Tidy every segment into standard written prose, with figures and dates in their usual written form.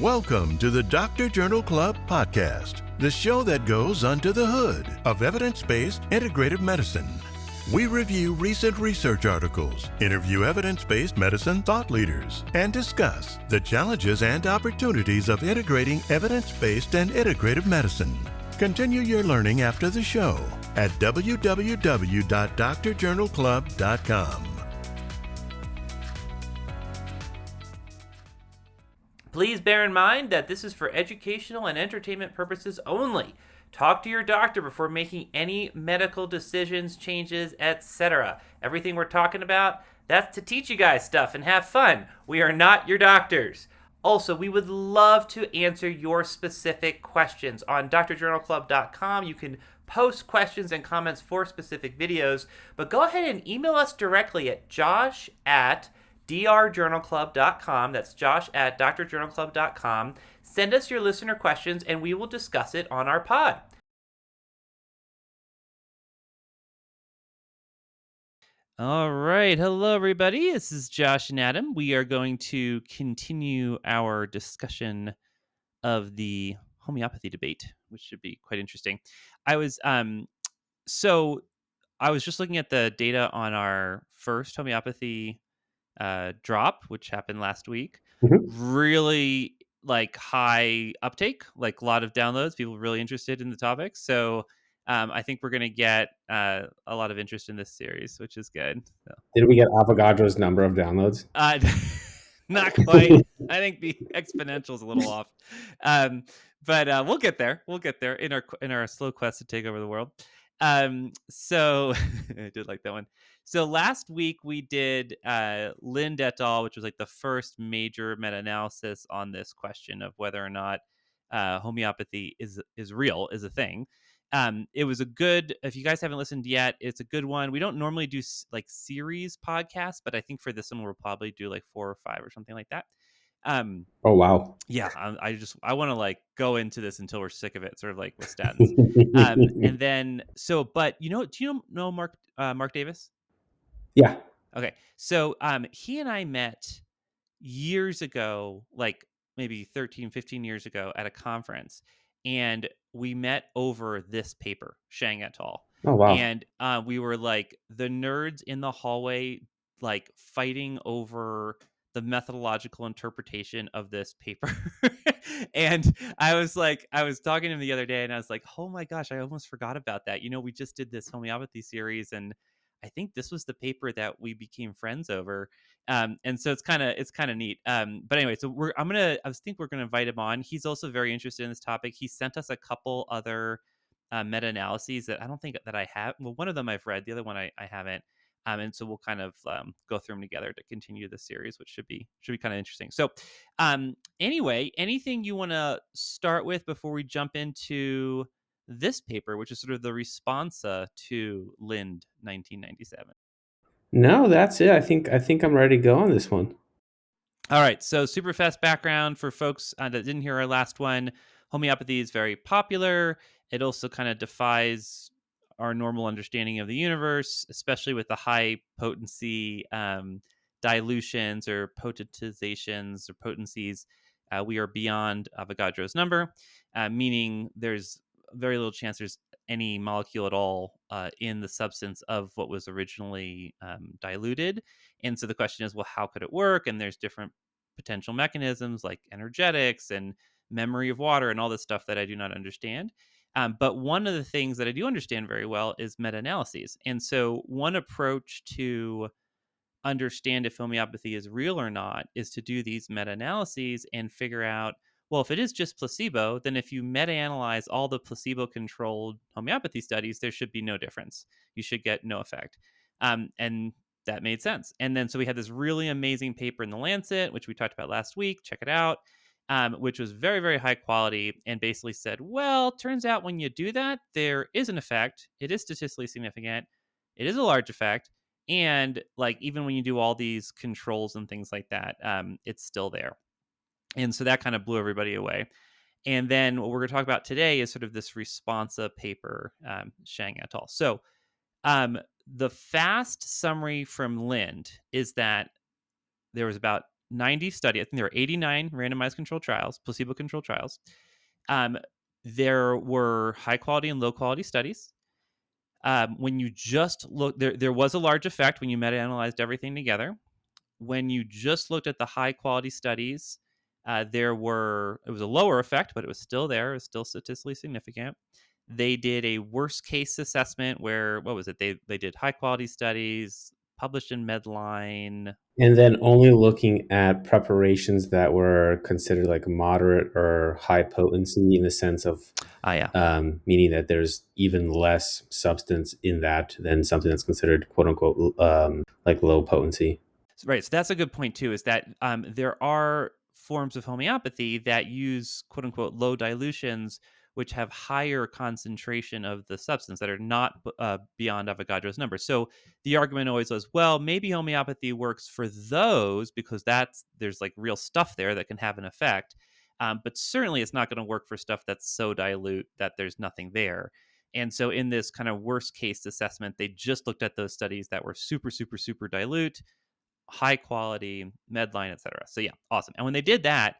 Welcome to the Doctor Journal Club podcast, the show that goes under the hood of evidence-based integrative medicine. We review recent research articles, interview evidence-based medicine thought leaders, and discuss the challenges and opportunities of integrating evidence-based and integrative medicine. Continue your learning after the show at www.drjournalclub.com. Please bear in mind that this is for educational and entertainment purposes only. Talk to your doctor before making any medical decisions, changes, etc. Everything we're talking about, that's to teach you guys stuff and have fun. We are not your doctors. Also, we would love to answer your specific questions. On drjournalclub.com, you can post questions and comments for specific videos, but go ahead and email us directly at josh@drjournalclub.com. That's josh@drjournalclub.com. Send us your listener questions and we will discuss it on our pod. All right. Hello, everybody. This is Josh and Adam. We are going to continue our discussion of the homeopathy debate, which should be quite interesting. So I was just looking at the data on our first homeopathy drop, which happened last week. Really high uptake, like a lot of downloads, people really interested in the topic. So I think we're going to get a lot of interest in this series, which is good. So. Did we get Avogadro's number of downloads? Not quite. I think the exponential is a little off. But we'll get there. We'll get there in our slow quest to take over the world. So I did like that one. So last week we did Lind et al., which was like the first major meta-analysis on this question of whether or not homeopathy is real, is a thing. It was a good, if you guys haven't listened yet, it's a good one. We don't normally do like series podcasts, but I think for this one we'll probably do like 4 or 5 or something like that. Oh wow. Yeah, I want to like go into this until we're sick of it, sort of like with statins. And then but do you know Mark Davis? Yeah. Okay. So he and I met years ago, like maybe 13, 15 years ago at a conference, and we met over this paper, Shang et al. Oh wow. And we were like the nerds in the hallway, like fighting over the methodological interpretation of this paper. And I was talking to him the other day and I was like, oh my gosh, I almost forgot about that. We just did this homeopathy series and I think this was the paper that we became friends over. And so it's kind of neat. But anyway, so I think we're gonna invite him on. He's also very interested in this topic. He sent us a couple other meta-analyses that I don't think that I have. Well, one of them I've read, the other one I haven't. And so we'll kind of go through them together to continue the series, which should be kind of interesting. So anyway, anything you want to start with before we jump into this paper, which is sort of the responsa to Lind 1997? No, that's it. I think I'm ready to go on this one. All right. So super fast background for folks that didn't hear our last one. Homeopathy is very popular. It also kind of defies our normal understanding of the universe, especially with the high potency dilutions or potentizations or potencies. We are beyond Avogadro's number, meaning there's very little chance there's any molecule at all in the substance of what was originally diluted. And so the question is, well, how could it work? And there's different potential mechanisms like energetics and memory of water and all this stuff that I do not understand. But one of the things that I do understand very well is meta-analyses. And so one approach to understand if homeopathy is real or not is to do these meta-analyses and figure out, well, if it is just placebo, then if you meta-analyze all the placebo-controlled homeopathy studies, there should be no difference. You should get no effect. And that made sense. And then so we had this really amazing paper in the Lancet, which we talked about last week. Check it out. Which was very, very high quality and basically said, well, turns out when you do that, there is an effect. It is statistically significant. It is a large effect. And like even when you do all these controls and things like that, it's still there. And so that kind of blew everybody away. And then what we're going to talk about today is sort of this responsa paper, Shang et al. So the fast summary from Lind is that there was about 90 study. I think there were 89 randomized controlled trials, placebo-controlled trials. Um, there were high quality and low quality studies. When you just look, there was a large effect when you meta-analyzed everything together. When you just looked at the high quality studies, it was a lower effect, but it was still there. It was still statistically significant. They did a worst case assessment where what was it? They did high quality studies published in Medline. And then only looking at preparations that were considered like moderate or high potency in the sense of Ah, yeah. meaning that there's even less substance in that than something that's considered quote unquote like low potency. Right. So that's a good point too. Is that there are forms of homeopathy that use quote unquote low dilutions, which have higher concentration of the substance that are not beyond Avogadro's number. So the argument always was, well, maybe homeopathy works for those because there's like real stuff there that can have an effect. But certainly it's not going to work for stuff that's so dilute that there's nothing there. And so in this kind of worst case assessment, they just looked at those studies that were super, super, super dilute, high quality, Medline, etc. So yeah, awesome. And when they did that,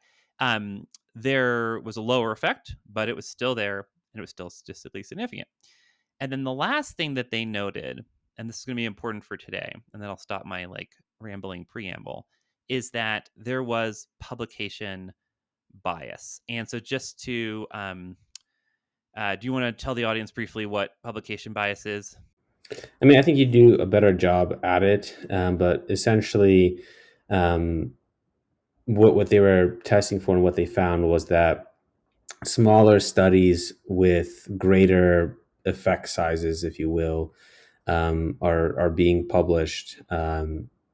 there was a lower effect, but it was still there and it was still statistically significant. And then the last thing that they noted, and this is going to be important for today, and then I'll stop my like rambling preamble, is that there was publication bias. And so just to, do you want to tell the audience briefly what publication bias is? I mean, I think you do a better job at it, but essentially, um, what they were testing for and what they found was that smaller studies with greater effect sizes, if you will, are being published,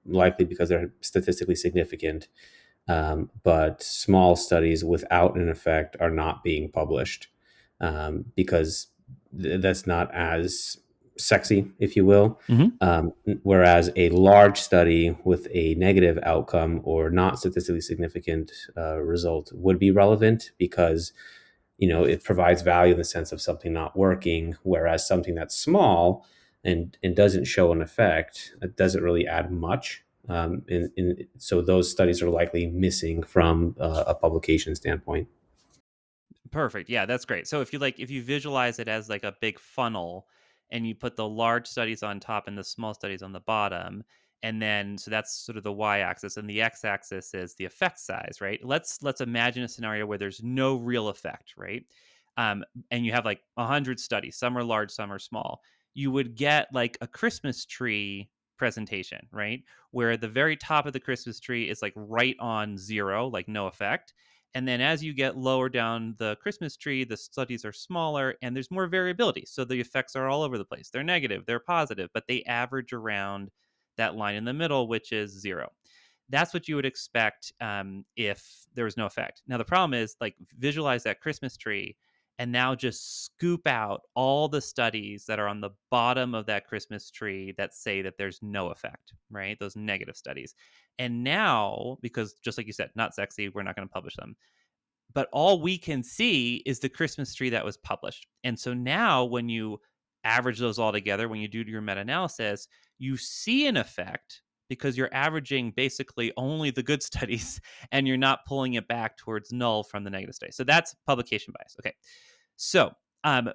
likely because they're statistically significant. But small studies without an effect are not being published because that's not as sexy, if you will. Mm-hmm. Whereas a large study with a negative outcome or not statistically significant result would be relevant because it provides value in the sense of something not working, whereas something that's small and doesn't show an effect, it doesn't really add much. So those studies are likely missing from a publication standpoint. Perfect. Yeah, that's great. So if you visualize it as like a big funnel and you put the large studies on top and the small studies on the bottom, and then so that's sort of the y-axis and the x-axis is the effect size, right? Let's imagine a scenario where there's no real effect, right? And you have like 100 studies, some are large, some are small. You would get like a Christmas tree presentation, right? Where the very top of the Christmas tree is like right on zero, like no effect, and then as you get lower down the Christmas tree, the studies are smaller and there's more variability. So the effects are all over the place. They're negative, they're positive, but they average around that line in the middle, which is zero. That's what you would expect if there was no effect. Now, the problem is like visualize that Christmas tree and now just scoop out all the studies that are on the bottom of that Christmas tree that say that there's no effect, right? Those negative studies. And now, because just like you said, not sexy, we're not going to publish them, but all we can see is the Christmas tree that was published. And so now when you average those all together, when you do your meta-analysis, you see an effect because you're averaging basically only the good studies and you're not pulling it back towards null from the negative studies. So that's publication bias. Okay. So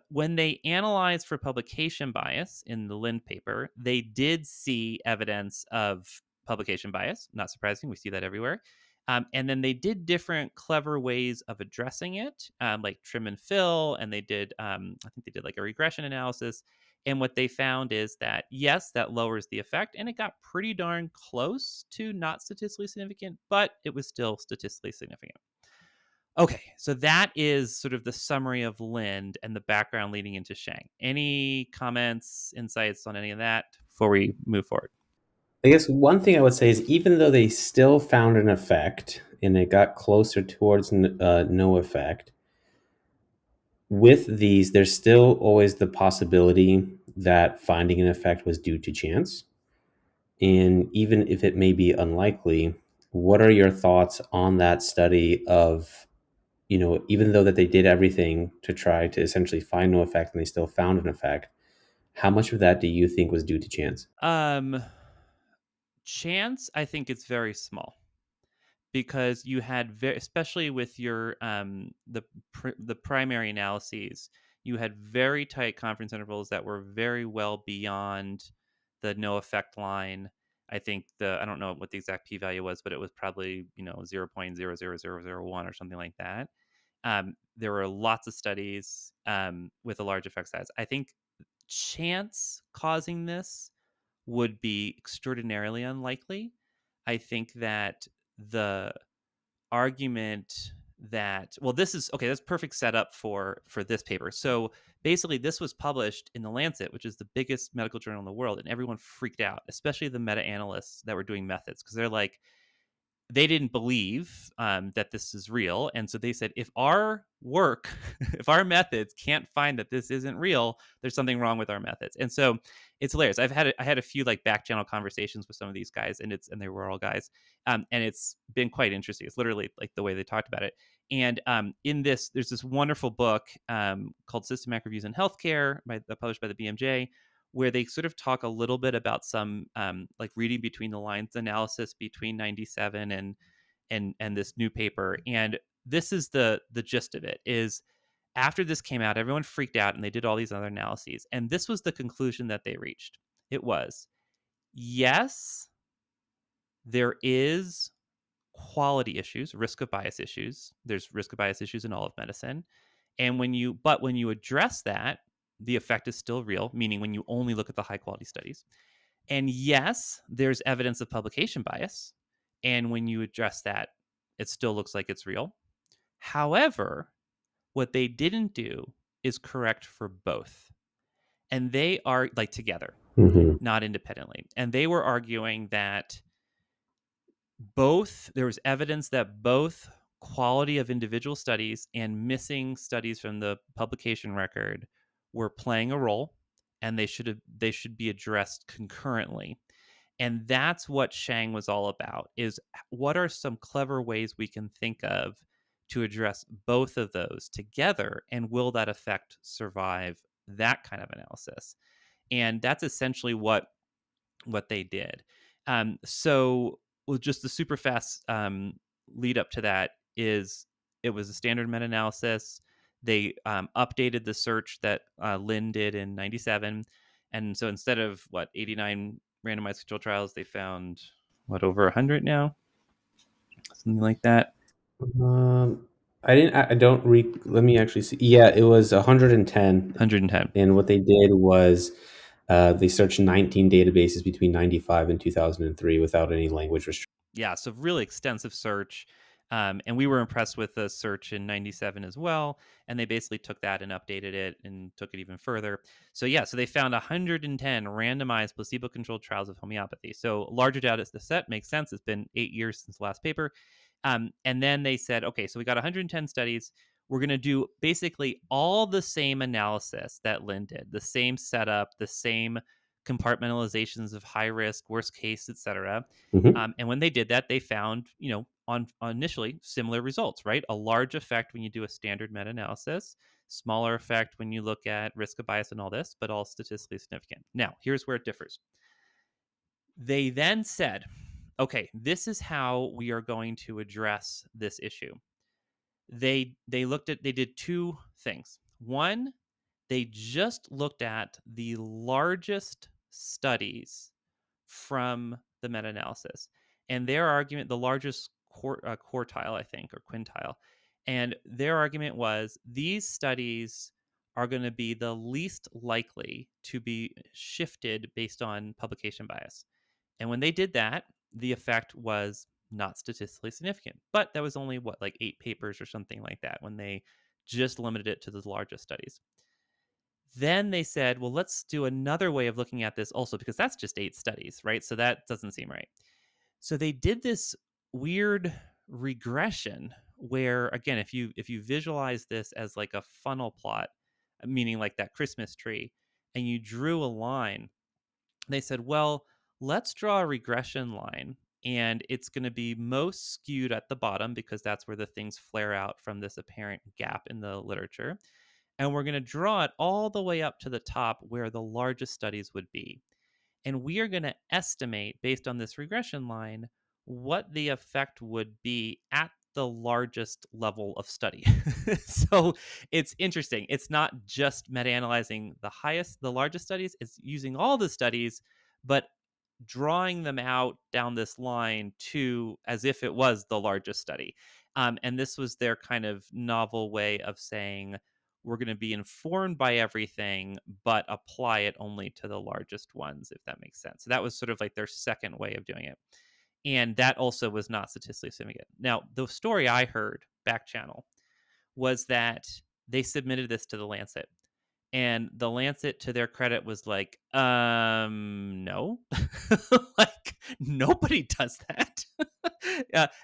when they analyzed for publication bias in the Lind paper, they did see evidence of publication bias. Not surprising. We see that everywhere. And then they did different clever ways of addressing it, like trim and fill. And they did, I think they did like a regression analysis. And what they found is that, yes, that lowers the effect. And it got pretty darn close to not statistically significant, but it was still statistically significant. Okay, so that is sort of the summary of Lind and the background leading into Shang. Any comments, insights on any of that before we move forward? I guess one thing I would say is even though they still found an effect and it got closer towards no effect, with these, there's still always the possibility that finding an effect was due to chance. And even if it may be unlikely, what are your thoughts on that study of, even though that they did everything to try to essentially find no effect and they still found an effect, how much of that do you think was due to chance? Um, Chance, I think it's very small. because you had especially with your the primary analyses, you had very tight confidence intervals that were very well beyond the no effect line. I think I don't know what the exact p-value was, but it was probably 0.00001 or something like that. There were lots of studies with a large effect size. I think chance causing this would be extraordinarily unlikely. I think that the argument that, well, this is okay, that's perfect setup for this paper. So basically this was published in the Lancet, which is the biggest medical journal in the world, and everyone freaked out, especially the meta-analysts that were doing methods, because they're like, they didn't believe that this is real. And so they said, if our work, if our methods can't find that this isn't real, there's something wrong with our methods. And so it's hilarious. I had a few like back channel conversations with some of these guys, and they were all guys. And it's been quite interesting. It's literally like the way they talked about it. And in this, there's this wonderful book called Systematic Reviews in Healthcare, published by the BMJ, where they sort of talk a little bit about some like reading between the lines analysis between 97 and this new paper. And this is the gist of it. Is after this came out, everyone freaked out and they did all these other analyses, and this was the conclusion that they reached. It was, yes, there is quality issues, risk of bias issues. There's risk of bias issues in all of medicine. And when you address that, the effect is still real, meaning when you only look at the high quality studies. And yes, there's evidence of publication bias. And when you address that, it still looks like it's real. However, what they didn't do is correct for both. And they are like together, Mm-hmm. not independently. And they were arguing that there was evidence that both quality of individual studies and missing studies from the publication record were playing a role, and they should be addressed concurrently. And that's what Shang was all about, is what are some clever ways we can think of to address both of those together, and will that effect survive that kind of analysis? And that's essentially what they did. So, well, just the super fast lead up to that is, it was a standard meta-analysis. They updated the search that Lin did in 97. And so instead of 89 randomized control trials, they found over 100 now, something like that. I don't let me actually see. Yeah, it was 110. 110. And what they did was they searched 19 databases between 95 and 2003 without any language restrictions. Yeah, so really extensive search. And we were impressed with the search in 97 as well. And they basically took that and updated it and took it even further. So yeah, so they found 110 randomized placebo-controlled trials of homeopathy. So larger data set makes sense. It's been 8 years since the last paper. And then they said, okay, so we got 110 studies. We're going to do basically all the same analysis that Lynn did, the same setup, the same compartmentalizations of high risk, worst case, etc. Mm-hmm. And when they did that, they found, on initially similar results, right? A large effect when you do a standard meta-analysis, smaller effect when you look at risk of bias and all this, but all statistically significant. Now, here's where it differs. They then said, okay, this is how we are going to address this issue. They did two things. One, they just looked at the largest studies from the meta-analysis, and their argument, the largest quartile, I think, or quintile, and their argument was, these studies are going to be the least likely to be shifted based on publication bias. And when they did that, the effect was not statistically significant. But that was only like 8 papers or something like that, when they just limited it to the largest studies. Then they said, well, let's do another way of looking at this also, because that's just 8 studies, right? So that doesn't seem right. So they did this weird regression where, again, if you visualize this as like a funnel plot, meaning like that Christmas tree, and you drew a line, they said, well, let's draw a regression line, and it's going to be most skewed at the bottom because that's where the things flare out from this apparent gap in the literature. And we're going to draw it all the way up to the top where the largest studies would be. And we are going to estimate, based on this regression line, what the effect would be at the largest level of study. So it's interesting. It's not just meta-analyzing the largest studies, it's using all the studies, but drawing them out down this line to as if it was the largest study. And this was their kind of novel way of saying, we're going to be informed by everything, but apply it only to the largest ones, if that makes sense. So that was sort of like their second way of doing it. And that also was not statistically significant. Now, the story I heard back channel was that they submitted this to the Lancet, and the Lancet, to their credit, was like, no. Like, nobody does that.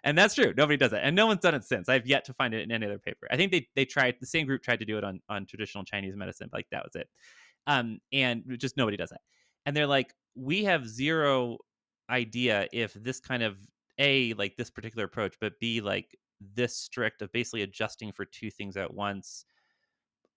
And that's true. Nobody does that. And no one's done it since. I've yet to find it in any other paper. I think they tried, the same group tried to do it on traditional Chinese medicine, but like that was it. And just nobody does that. And they're like, we have zero idea if this kind of like this particular approach, but B, like this strict of basically adjusting for two things at once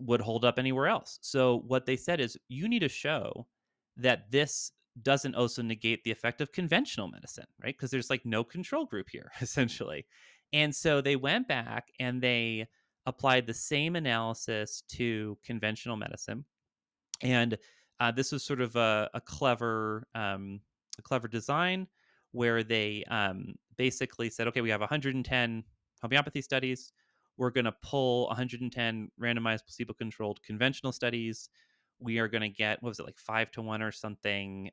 would hold up anywhere else. So what they said is, you need to show that this doesn't also negate the effect of conventional medicine, right? Because there's like no control group here, essentially. And so they went back and they applied the same analysis to conventional medicine. And this was sort of a clever design where they basically said, okay, we have 110 homeopathy studies. We're going to pull 110 randomized placebo-controlled conventional studies. We are going to get, what was it, like 5-1 or something,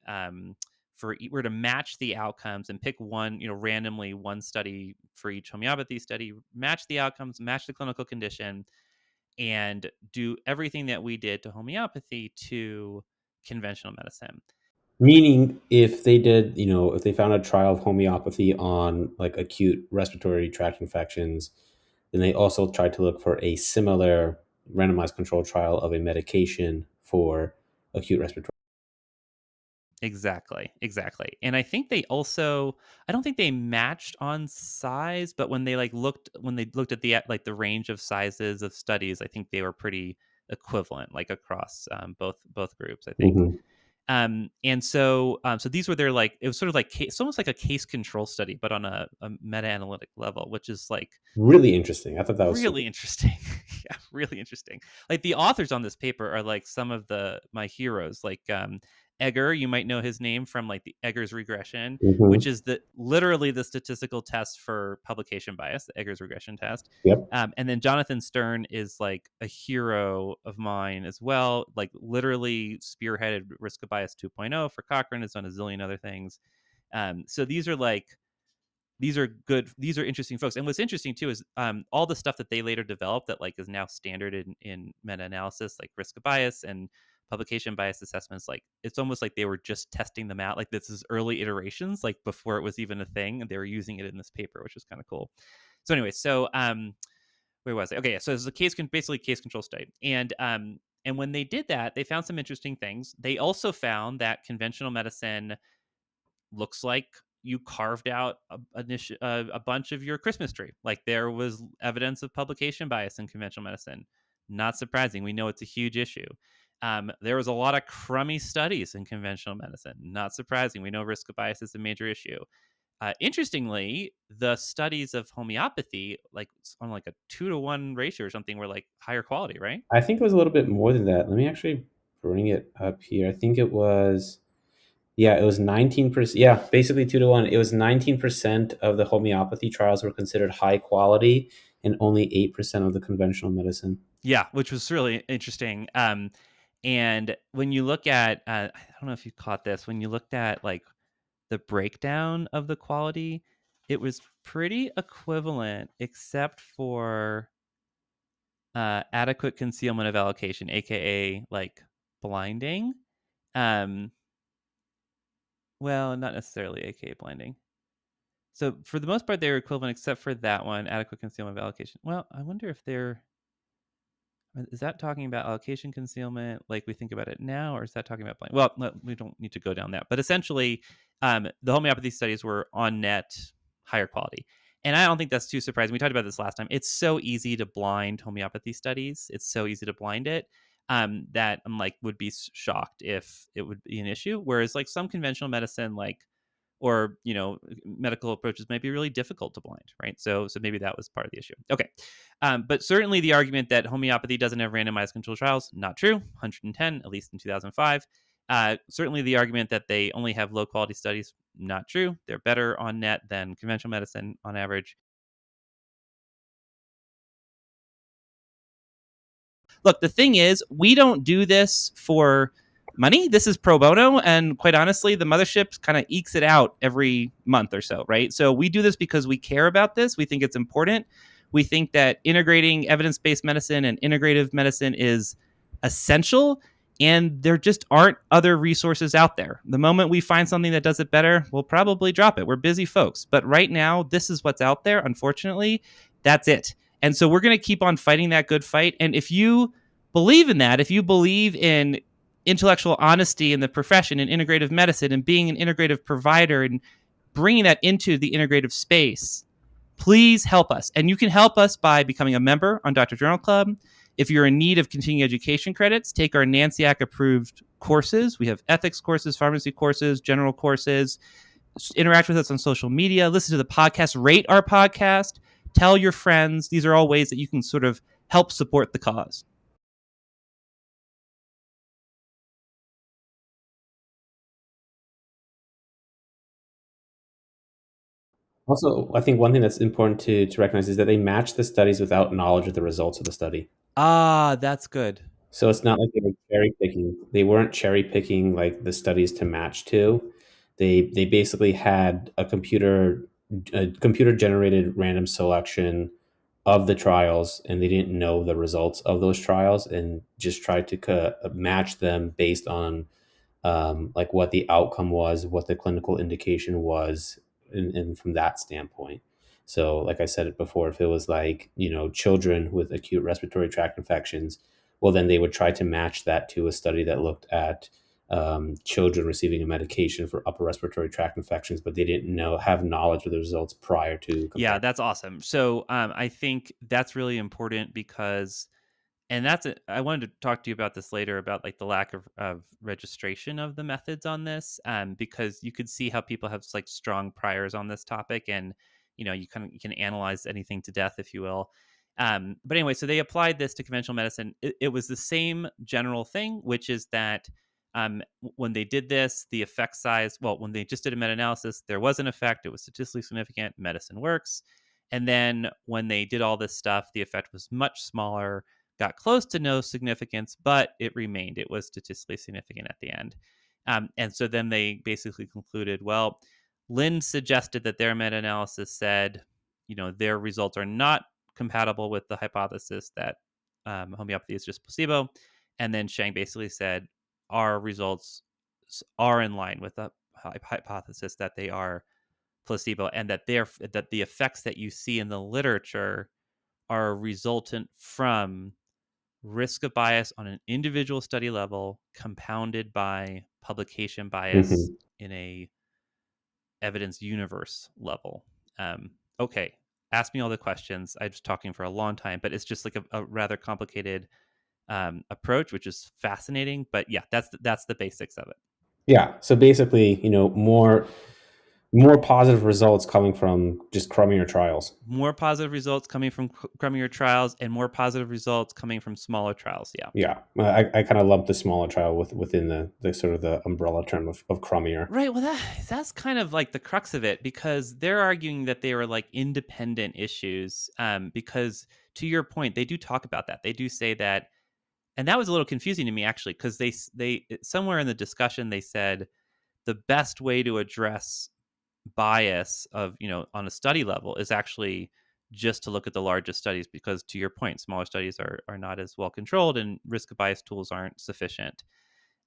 we're to match the outcomes and pick one, randomly one study for each homeopathy study, match the outcomes, match the clinical condition, and do everything that we did to homeopathy to conventional medicine. Meaning, if they did, if they found a trial of homeopathy on like acute respiratory tract infections, then they also tried to look for a similar randomized controlled trial of a medication for acute respiratory. Exactly. And I think they also, I don't think they matched on size, but when they looked at the range of sizes of studies, I think they were pretty equivalent, like across both groups, I think. Mhm. So these were their, like, it was sort of like it's almost like a case control study, but on a meta analytic level, which is like Really interesting. I thought that was super. really interesting. Yeah, really interesting. Like, the authors on this paper are like some of my heroes, like Egger. You might know his name from like the Egger's regression, which Mhm. is literally the statistical test for publication bias, the Egger's regression test. Yep. And then Jonathan Stern is like a hero of mine as well, like literally spearheaded risk of bias 2.0 for Cochrane, has done a zillion other things. So these are good, these are interesting folks. And what's interesting too is all the stuff that they later developed that like is now standard in meta-analysis, like risk of bias and publication bias assessments. Like, it's almost like they were just testing them out, like this is early iterations, like before it was even a thing, and they were using it in this paper, which is kind of cool. So anyway, where was I? Okay, yeah, so it's a basically case control study. And when they did that, they found some interesting things. They also found that conventional medicine looks like you carved out a bunch of your Christmas tree. Like, there was evidence of publication bias in conventional medicine. Not surprising. We know it's a huge issue. There was a lot of crummy studies in conventional medicine. Not surprising. We know risk of bias is a major issue. Interestingly, the studies of homeopathy, like on like a 2-1 ratio or something, were like higher quality, right? I think it was a little bit more than that. Let me actually bring it up here. I think it was, yeah, it was 19%. Yeah, basically 2-1. It was 19% of the homeopathy trials were considered high quality, and only 8% of the conventional medicine. Yeah, which was really interesting. And when you look at, I don't know if you caught this, when you looked at like the breakdown of the quality, it was pretty equivalent, except for adequate concealment of allocation, aka like blinding. Um, well, not necessarily aka blinding. So for the most part, they were equivalent, except for that one, adequate concealment of allocation. Well, I wonder if is that talking about allocation concealment like we think about it now, or is that talking about blind? Well, we don't need to go down that. But essentially, the homeopathy studies were on net higher quality. And I don't think that's too surprising. We talked about this last time. It's so easy to blind homeopathy studies. It's so easy to blind it, that I'm like, would be shocked if it would be an issue. Whereas like some conventional medicine, like or medical approaches might be really difficult to blind, right? So maybe that was part of the issue. Okay, but certainly the argument that homeopathy doesn't have randomized controlled trials, not true. 110, at least in 2005. Certainly the argument that they only have low quality studies, not true. They're better on net than conventional medicine on average. Look, the thing is, we don't do this for money. This is pro bono. And quite honestly, the mothership kind of ekes it out every month or so, right? So we do this because we care about this. We think it's important. We think that integrating evidence based medicine and integrative medicine is essential. And there just aren't other resources out there. The moment we find something that does it better, we'll probably drop it. We're busy folks. But right now, this is what's out there. Unfortunately, that's it. And so we're going to keep on fighting that good fight. And if you believe in that, if you believe in intellectual honesty in the profession and integrative medicine and being an integrative provider and bringing that into the integrative space, please help us. And you can help us by becoming a member on Dr. Journal Club. If you're in need of continuing education credits, take our NANCIAC approved courses. We have ethics courses, pharmacy courses, general courses. Interact with us on social media, listen to the podcast, rate our podcast, tell your friends. These are all ways that you can sort of help support the cause. Also, I think one thing that's important to recognize is that they match the studies without knowledge of the results of the study. Ah, that's good. So it's not like they were cherry picking. They weren't cherry picking like the studies to match to. They basically had a computer generated random selection of the trials, and they didn't know the results of those trials, and just tried to match them based on like what the outcome was, what the clinical indication was, and from that standpoint. So, like I said it before, if it was like, children with acute respiratory tract infections, well, then they would try to match that to a study that looked at children receiving a medication for upper respiratory tract infections, but they didn't have knowledge of the results prior to comparing. Yeah, that's awesome. So I think that's really important because, and that's it. I wanted to talk to you about this later about like the lack of registration of the methods on this, because you could see how people have like strong priors on this topic, and you can analyze anything to death, if you will. But anyway, so they applied this to conventional medicine. It was the same general thing, which is that when they did this, the effect size, well, when they just did a meta analysis, there was an effect. It was statistically significant. Medicine works. And then when they did all this stuff, the effect was much smaller, got close to no significance, but it remained. It was statistically significant at the end. And so then they basically concluded, well, Lynn suggested that their meta analysis said, their results are not compatible with the hypothesis that homeopathy is just placebo. And then Shang basically said, our results are in line with the hypothesis that they are placebo, and that the effects that you see in the literature are resultant from risk of bias on an individual study level compounded by publication bias Mhm. in a evidence universe level. Okay, ask me all the questions. I'm just talking for a long time, but it's just like a rather complicated approach, which is fascinating. But yeah, that's the basics of it. Yeah. So basically, more positive results coming from just crummier trials. More positive results coming from crummier trials, and more positive results coming from smaller trials. Yeah. Yeah. I kind of lump the smaller trial within the sort of the umbrella term of crummier. Right. Well, that's kind of like the crux of it, because they're arguing that they were like independent issues. Because to your point, they do talk about that. They do say that, and that was a little confusing to me actually, because they somewhere in the discussion they said the best way to address bias of on a study level is actually just to look at the largest studies, because to your point, smaller studies are not as well controlled and risk of bias tools aren't sufficient.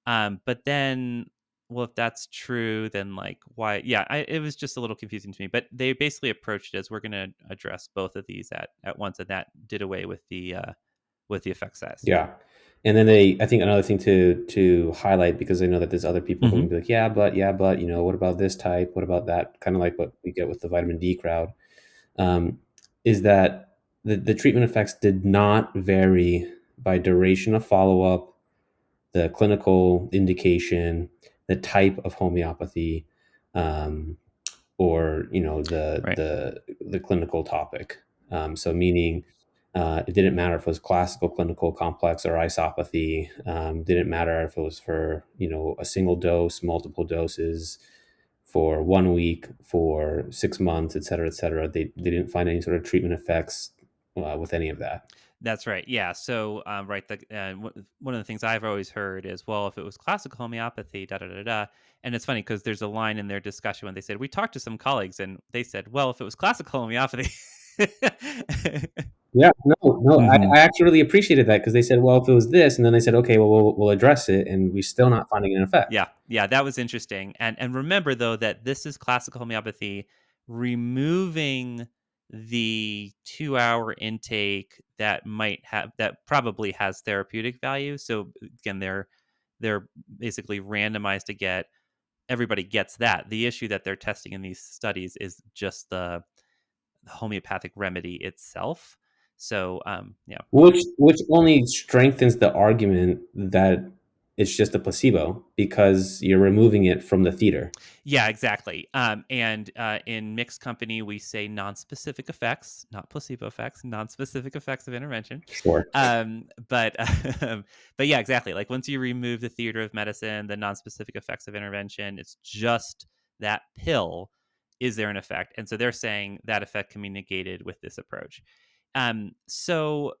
But then, well, if that's true, then like why? Yeah, it was just a little confusing to me. But they basically approached it as, we're going to address both of these at once, and that did away with the effect size. Yeah. And then I think another thing to highlight, because I know that there's other people who Mm-hmm. will be like, yeah, but, what about this type? What about that? Kind of like what we get with the vitamin D crowd, is that the treatment effects did not vary by duration of follow-up, the clinical indication, the type of homeopathy, um, or Right. the clinical topic. So meaning it didn't matter if it was classical, clinical, complex, or isopathy. Didn't matter if it was for a single dose, multiple doses, for 1 week, for 6 months, et cetera, et cetera. They didn't find any sort of treatment effects with any of that. That's right. Yeah. So, right. One of the things I've always heard is, well, if it was classical homeopathy, da da da da. And it's funny because there's a line in their discussion when they said, we talked to some colleagues and they said, well, if it was classical homeopathy. Yeah, no, Hmm. I actually really appreciated that because they said, well, if it was this, and then they said, okay, well, we'll address it, and we're still not finding an effect. Yeah. Yeah. That was interesting. And remember, though, that this is classical homeopathy removing the 2 hour intake that probably has therapeutic value. So again, they're basically randomized to get everybody gets that. The issue that they're testing in these studies is just the homeopathic remedy itself. So, yeah. Which only strengthens the argument that it's just a placebo because you're removing it from the theater. Yeah, exactly. And in mixed company, we say non-specific effects, not placebo effects, non-specific effects of intervention. Sure. But but yeah, exactly. Like once you remove the theater of medicine, the non-specific effects of intervention, it's just that pill. Is there an effect? And so they're saying that effect can be negated with this approach. So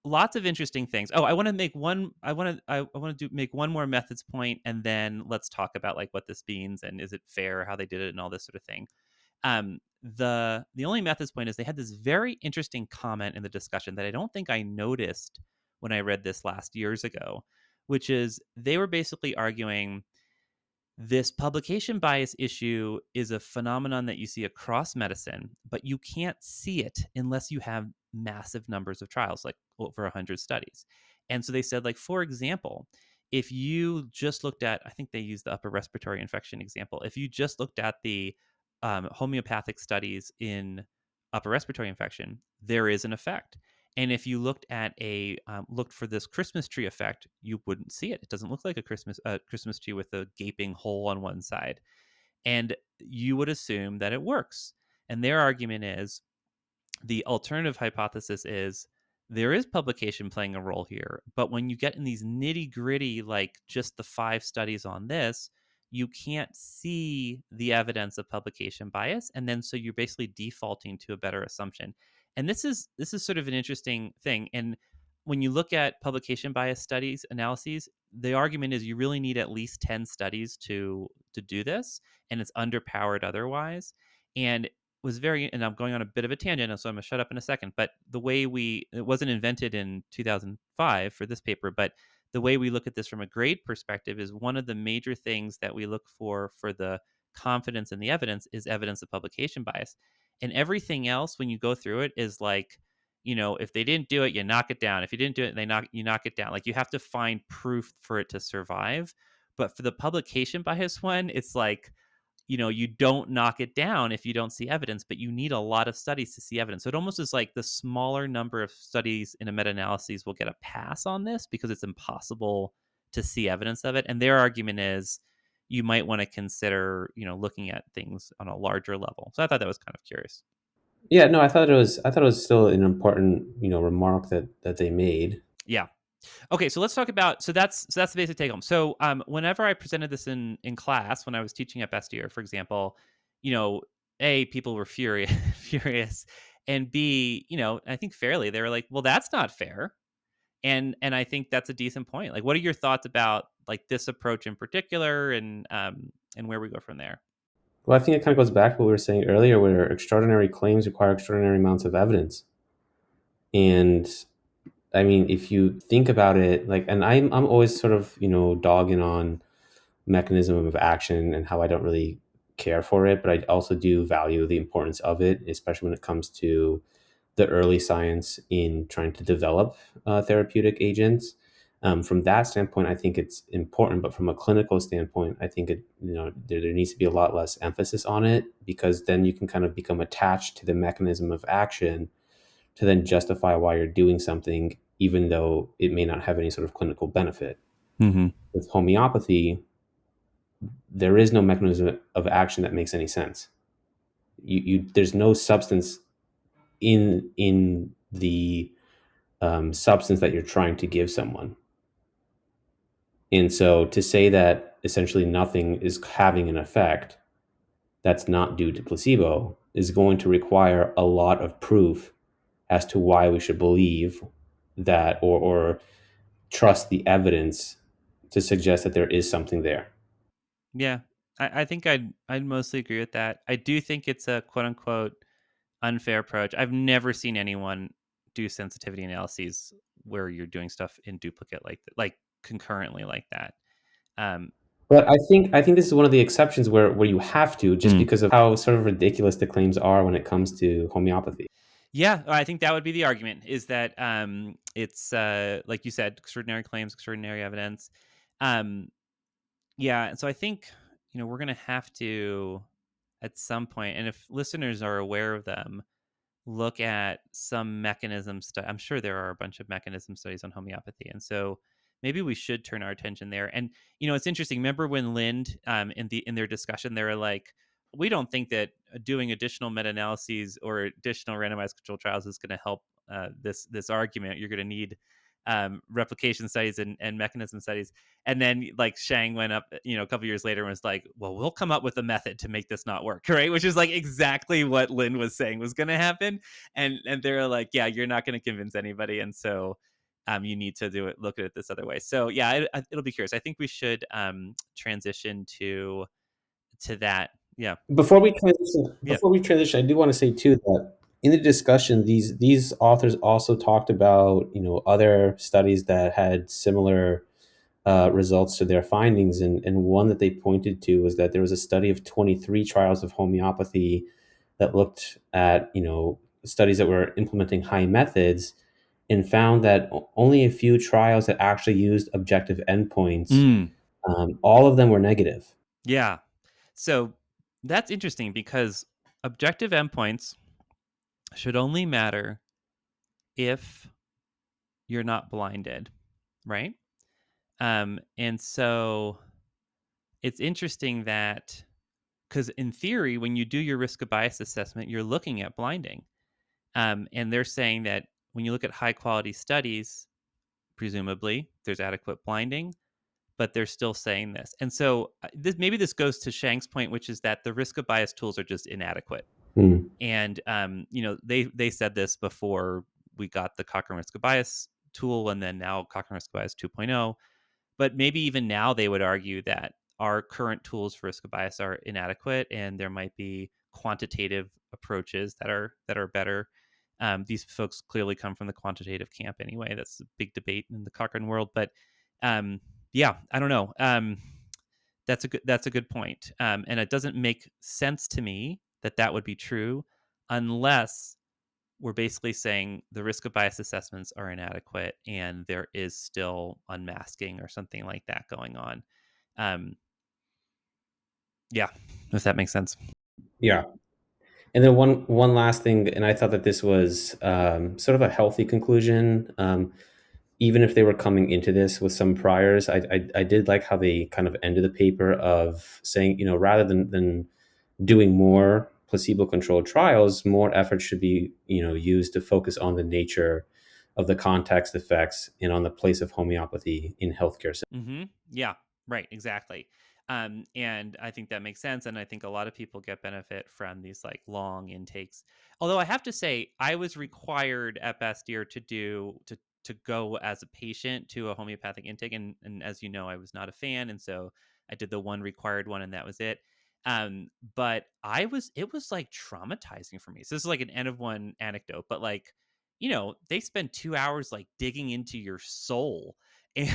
lots of interesting things. Oh, I want to make one. I want to do make one more methods point, and then let's talk about like what this means and is it fair how they did it and all this sort of thing. The only methods point is they had this very interesting comment in the discussion that I don't think I noticed when I read this last years ago, which is they were basically arguing this publication bias issue is a phenomenon that you see across medicine, but you can't see it unless you have massive numbers of trials, like over 100 studies. And so they said, like, for example, if you just looked at, I think they used the upper respiratory infection example, if you just looked at the homeopathic studies in upper respiratory infection, there is an effect. And if you looked for this Christmas tree effect, you wouldn't see it. It doesn't look like a Christmas tree with a gaping hole on one side, and you would assume that it works. And their argument is the alternative hypothesis is there is publication playing a role here, but when you get in these nitty gritty, like just the 5 studies on this, you can't see the evidence of publication bias, and then so you're basically defaulting to a better assumption. And this is sort of an interesting thing. And when you look at publication bias studies analyses, the argument is you really need at least 10 studies to do this, and it's underpowered otherwise. And was very, and I'm going on a bit of a tangent, so I'm gonna shut up in a second. But it wasn't invented in 2005 for this paper, but the way we look at this from a grade perspective is one of the major things that we look for the confidence in the evidence is evidence of publication bias. And everything else, when you go through it, is like, if they didn't do it, you knock it down. If you didn't do it, you knock it down. Like you have to find proof for it to survive. But for the publication bias one, it's like you don't knock it down if you don't see evidence, but you need a lot of studies to see evidence. So it almost is like the smaller number of studies in a meta-analysis will get a pass on this because it's impossible to see evidence of it. And their argument is you might want to consider, looking at things on a larger level. So I thought that was kind of curious. Yeah, no, I thought it was still an important remark that they made. Yeah. Okay, so let's talk about so that's the basic take home. So whenever I presented this in class when I was teaching at Best Year, for example, you know, A, people were furious furious, and B, I think fairly, they were like, well, that's not fair. And I think that's a decent point. Like, what are your thoughts about like this approach in particular and where we go from there? Well, I think it kind of goes back to what we were saying earlier, where extraordinary claims require extraordinary amounts of evidence. And I mean, if you think about it, like, and I'm always sort of dogging on mechanism of action and how I don't really care for it, but I also do value the importance of it, especially when it comes to the early science in trying to develop therapeutic agents. From that standpoint, I think it's important, but from a clinical standpoint, I think there needs to be a lot less emphasis on it because then you can kind of become attached to the mechanism of action to then justify why you're doing something, even though it may not have any sort of clinical benefit. Mm-hmm. With homeopathy, there is no mechanism of action that makes any sense. There's no substance in the substance that you're trying to give someone. And so to say that essentially nothing is having an effect that's not due to placebo is going to require a lot of proof as to why we should believe that, or trust the evidence to suggest that there is something there. Yeah, I think I'd mostly agree with that. I do think it's a quote unquote unfair approach. I've never seen anyone do sensitivity analyses where you're doing stuff in duplicate like concurrently like that. Um, But I think this is one of the exceptions where you have to, just because of how sort of ridiculous the claims are when it comes to homeopathy. Yeah, I think that would be the argument is that it's like you said, extraordinary claims, extraordinary evidence. Um, yeah, and so I think we're gonna have to at some point, and if listeners are aware of them, look at some mechanism I'm sure there are a bunch of mechanism studies on homeopathy, and so maybe we should turn our attention there. And it's interesting. Remember when Lind, in their discussion, they were like, "We don't think that doing additional meta-analyses or additional randomized control trials is going to help this argument. You're going to need replication studies and mechanism studies." And then like Shang went up, a couple years later and was like, "Well, we'll come up with a method to make this not work," right? Which is like exactly what Lynn was saying was going to happen. And they're like, "Yeah, you're not going to convince anybody, and so you need to look at it this other way." So yeah, it'll be curious. I think we should transition to that. Yeah, yeah. Before we transition, I do want to say too that in the discussion, these authors also talked about other studies that had similar results to their findings, and one that they pointed to was that there was a study of 23 trials of homeopathy that looked at studies that were implementing high methods, and found that only a few trials that actually used objective endpoints, Mm, all of them were negative. yeah. So that's interesting because objective endpoints should only matter if you're not blinded, right? And so it's interesting that because in theory, when you do your risk of bias assessment, you're looking at blinding. And they're saying that when you look at high quality studies, presumably there's adequate blinding, but they're still saying this. And so maybe this goes to Shang's point, which is that the risk of bias tools are just inadequate. Hmm. And they said this before we got the Cochrane risk of bias tool, and then now Cochrane risk of bias 2.0. But maybe even now they would argue that our current tools for risk of bias are inadequate, and there might be quantitative approaches that are better. These folks clearly come from the quantitative camp anyway. That's a big debate in the Cochrane world. But yeah, I don't know. That's a good point. And it doesn't make sense to me that that would be true unless we're basically saying the risk of bias assessments are inadequate and there is still unmasking or something like that going on. Um, yeah, if that makes sense. Yeah. And then one last thing, and I thought that this was sort of a healthy conclusion. Even if they were coming into this with some priors, I did like how they kind of ended the paper of saying, rather than doing more placebo-controlled trials, more effort should be used to focus on the nature of the context effects and on the place of homeopathy in healthcare. Yeah, right, exactly. And I think that makes sense. And I think a lot of people get benefit from these like long intakes. Although I have to say, I was required at Bastyr to go as a patient to a homeopathic intake, and as you know, I was not a fan, and so I did the one required one, and that was it. But it was like traumatizing for me. So this is like an end of one anecdote, but like they spend 2 hours like digging into your soul, and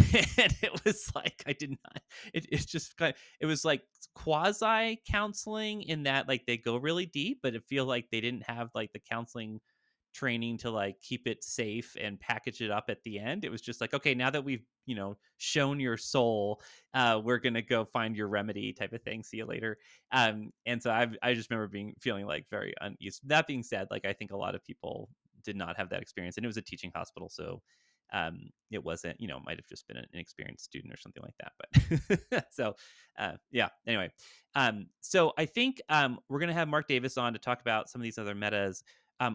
it was like I did not. It's just it was like quasi counseling in that like they go really deep, but it feel like they didn't have like the counseling training to like keep it safe and package it up at the end. It was just like, okay, now that we've shown your soul, we're gonna go find your remedy type of thing. See you later. And so I just remember feeling like very uneasy. That being said, like I think a lot of people did not have that experience, and it was a teaching hospital, so It wasn't, might have just been an inexperienced student or something like that. But so, yeah. Anyway, so I think we're going to have Mark Davis on to talk about some of these other metas.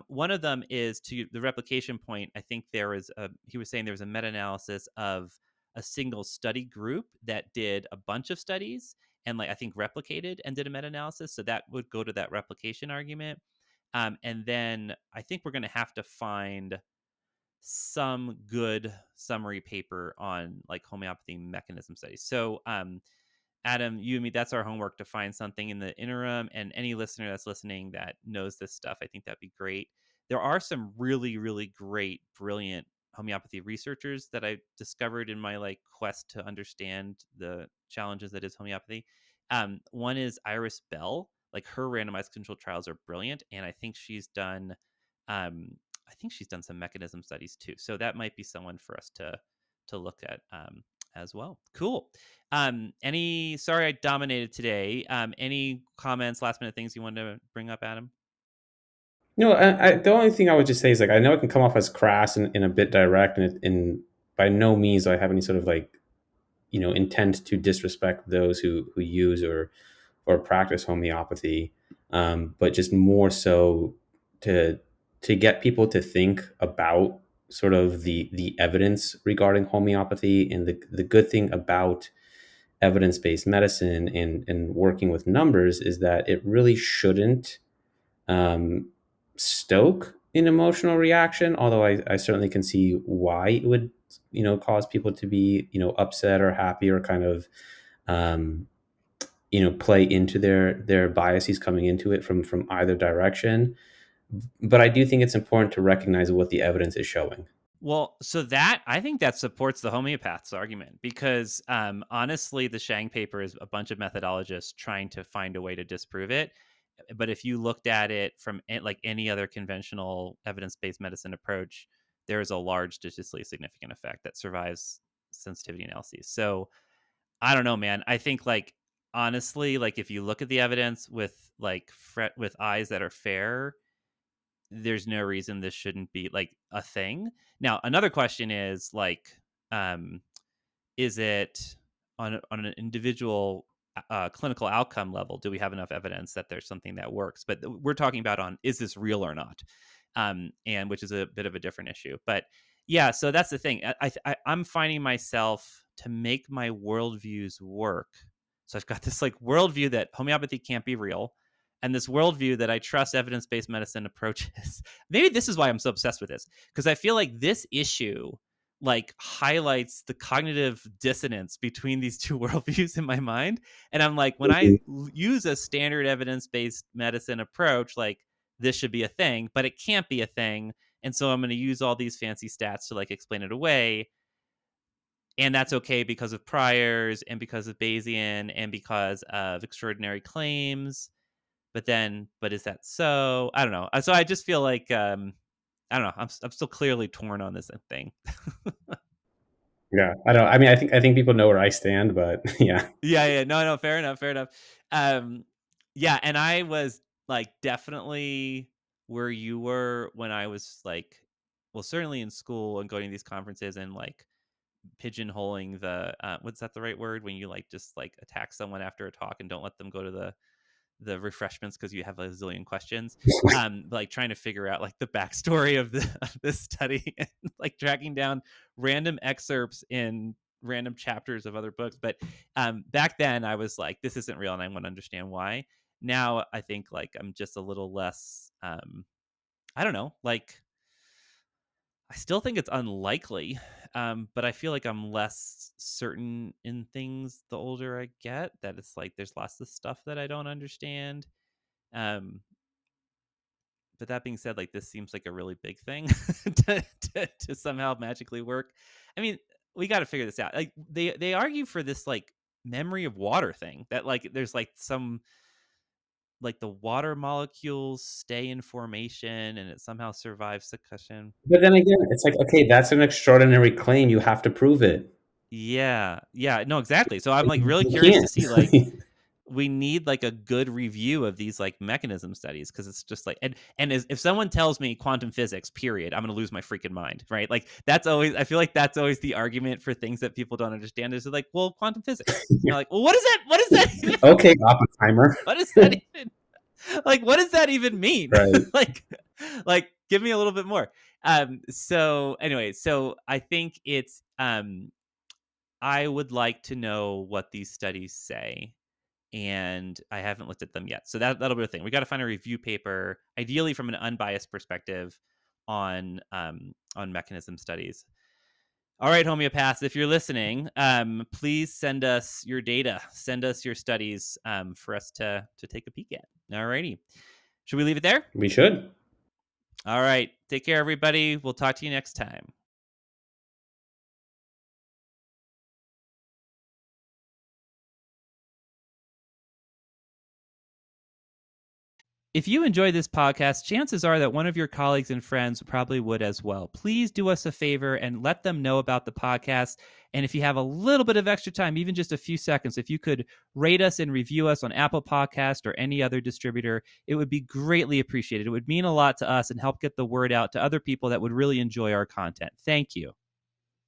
One of them is to the replication point. I think he was saying there was a meta-analysis of a single study group that did a bunch of studies and I think replicated and did a meta-analysis. So that would go to that replication argument. And then I think we're going to have to find some good summary paper on homeopathy mechanism studies. So Adam, you and me, that's our homework, to find something in the interim. And any listener that's listening that knows this stuff, I think that'd be great. There are some really, really great, brilliant homeopathy researchers that I discovered in my quest to understand the challenges that is homeopathy. One is Iris Bell. Her randomized controlled trials are brilliant, and I think she's done some mechanism studies too. So that might be someone for us to look at as well. Cool. Sorry I dominated today. Any comments, last minute things you wanted to bring up, Adam? No, the only thing I would just say is I know it can come off as crass and a bit direct, and by no means do I have any sort of intent to disrespect those who use or practice homeopathy, but just more so to get people to think about sort of the evidence regarding homeopathy. And the good thing about evidence-based medicine and working with numbers is that it really shouldn't um, stoke an emotional reaction, although I certainly can see why it would cause people to be upset or happy or kind of um, play into their biases coming into it from either direction. But I do think it's important to recognize what the evidence is showing. Well, so I think that supports the homeopath's argument, because honestly, the Shang paper is a bunch of methodologists trying to find a way to disprove it. But if you looked at it from any other conventional evidence-based medicine approach, there is a large statistically significant effect that survives sensitivity analyses. So I don't know, man. I think honestly, if you look at the evidence with with eyes that are fair, there's no reason this shouldn't be a thing. Now, another question is um, is it on an individual clinical outcome level? Do we have enough evidence that there's something that works? But we're talking about is this real or not? And which is a bit of a different issue. But yeah, so that's the thing. I'm finding myself to make my worldviews work. So I've got this worldview that homeopathy can't be real, and this worldview that I trust evidence-based medicine approaches. Maybe this is why I'm so obsessed with this, because I feel like this issue highlights the cognitive dissonance between these two worldviews in my mind. And I'm when I use a standard evidence-based medicine approach, this should be a thing, but it can't be a thing. And so I'm going to use all these fancy stats to explain it away. And that's okay because of priors and because of Bayesian and because of extraordinary claims. But is that so? I don't know. So I just feel I don't know. I'm still clearly torn on this thing. Yeah, I don't. I mean, I think people know where I stand, but yeah. Yeah. No, fair enough. Um, yeah, and I was definitely where you were when I was well, certainly in school and going to these conferences and pigeonholing the what's that the right word when you just attack someone after a talk and don't let them go to the refreshments because you have a zillion questions. Trying to figure out the backstory of this study and tracking down random excerpts in random chapters of other books. But back then I was this isn't real and I want to understand why. Now I think I'm just a little less I don't know, I still think it's unlikely, but I feel I'm less certain in things the older I get, that it's there's lots of stuff that I don't understand. Um, but that being said, this seems like a really big thing to somehow magically work. I mean, we got to figure this out. They argue for this memory of water thing, that there's some the water molecules stay in formation and it somehow survives succussion. But then again, it's okay, that's an extraordinary claim. You have to prove it. Yeah, no, exactly. So I'm really You curious to can't. see we need like a good review of these like mechanism studies, because it's just like, and if someone tells me quantum physics, period, I'm gonna lose my freaking mind, right? Like that's always, I feel like that's always the argument for things that people don't understand, is like, well, quantum physics. And they're like, well, what is that? What is that even? Okay, Oppenheimer. What is that even? Like, what does that even mean? Right. like, give me a little bit more. So anyway, so I think it's I would like to know what these studies say, and I haven't looked at them yet. So that'll be a thing. We got to find a review paper, ideally from an unbiased perspective, on mechanism studies. All right, homeopaths, if you're listening, please send us your data, send us your studies for us to take a peek at. All righty. Should we leave it there? We should. All right. Take care, everybody. We'll talk to you next time. If you enjoy this podcast, chances are that one of your colleagues and friends probably would as well. Please do us a favor and let them know about the podcast. And if you have a little bit of extra time, even just a few seconds, if you could rate us and review us on Apple Podcast or any other distributor, it would be greatly appreciated. It would mean a lot to us and help get the word out to other people that would really enjoy our content. Thank you.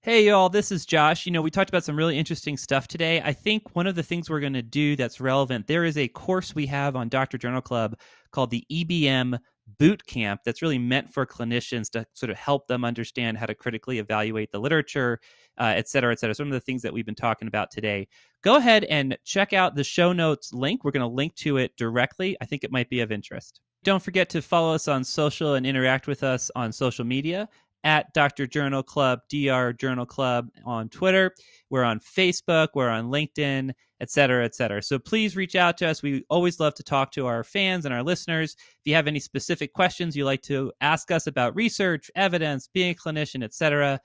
Hey, y'all, this is Josh. We talked about some really interesting stuff today. I think one of the things we're going to do that's relevant, there is a course we have on Dr. Journal Club called the EBM Boot Camp that's really meant for clinicians to sort of help them understand how to critically evaluate the literature, et cetera, et cetera. Some of the things that we've been talking about today. Go ahead and check out the show notes link. We're going to link to it directly. I think it might be of interest. Don't forget to follow us on social and interact with us on social media. At Dr. Journal Club, DR Journal Club on Twitter. We're on Facebook, we're on LinkedIn, et cetera, et cetera. So please reach out to us. We always love to talk to our fans and our listeners. If you have any specific questions you'd like to ask us about research, evidence, being a clinician, et cetera,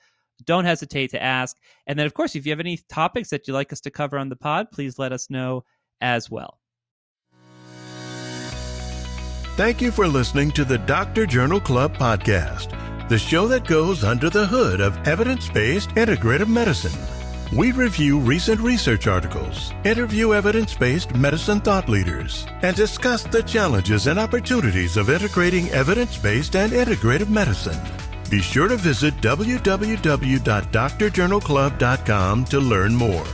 don't hesitate to ask. And then, of course, if you have any topics that you'd like us to cover on the pod, please let us know as well. Thank you for listening to the Dr. Journal Club podcast, the show that goes under the hood of evidence-based integrative medicine. We review recent research articles, interview evidence-based medicine thought leaders, and discuss the challenges and opportunities of integrating evidence-based and integrative medicine. Be sure to visit www.drjournalclub.com to learn more.